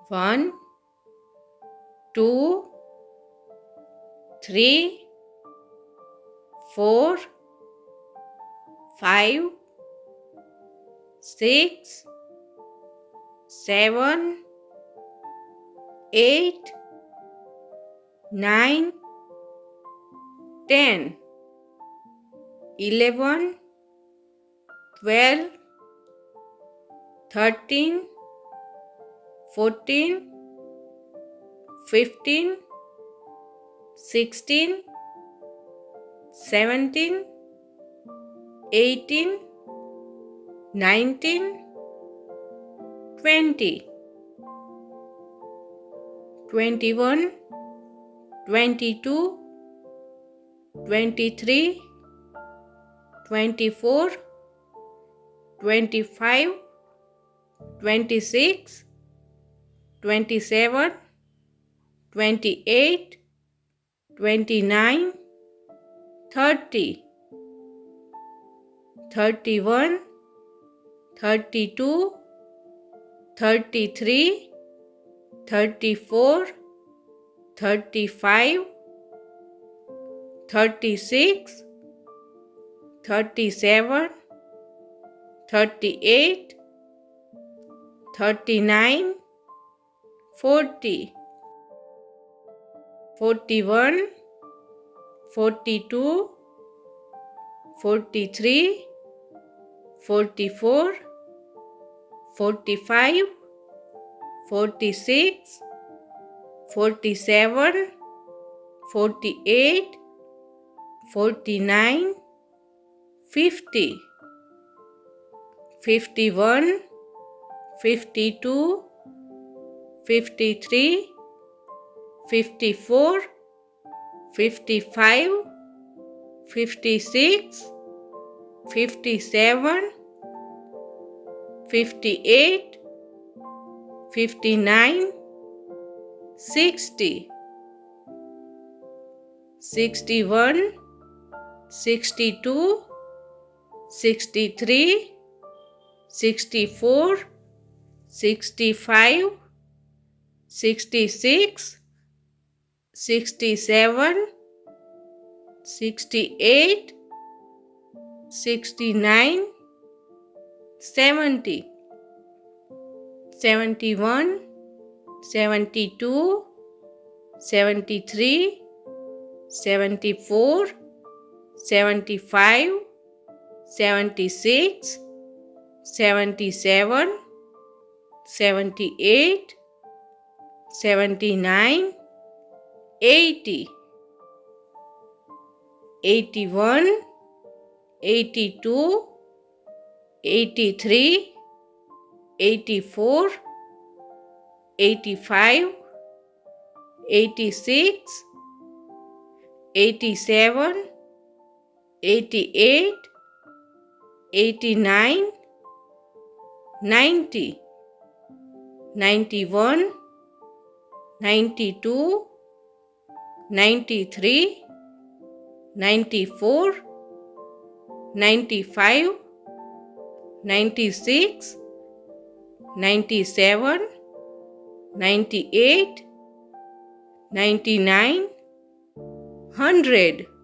1, 2, 3, 4, 5, 6, 7, 8, 9, 10, 11, 12, 13, 14, 15, 16, 17, 18, 19, 20, 21, 22, 23, 24, 25, 26, 27, 28, 29, 30, 31, 32, 33, 34, 35, 36, 37, 38, 39, 40, 41, 42, 43, 44, 45, 46, 47, 48, 49, 50, 51, 52, 53, 54, 55, 56, 57, 58, 59, 60, 61, 62, 63, 64, 65, 66, 67, 68, 69, 70, 71, 72, 73, 74, 75, 76, 77, 78, 79, 80, 81, 82, 83, 84, 85, 86, 87, 88, 89, 90, 91, 92, 93, 94, 95, 96, 97, 98, 99, 100.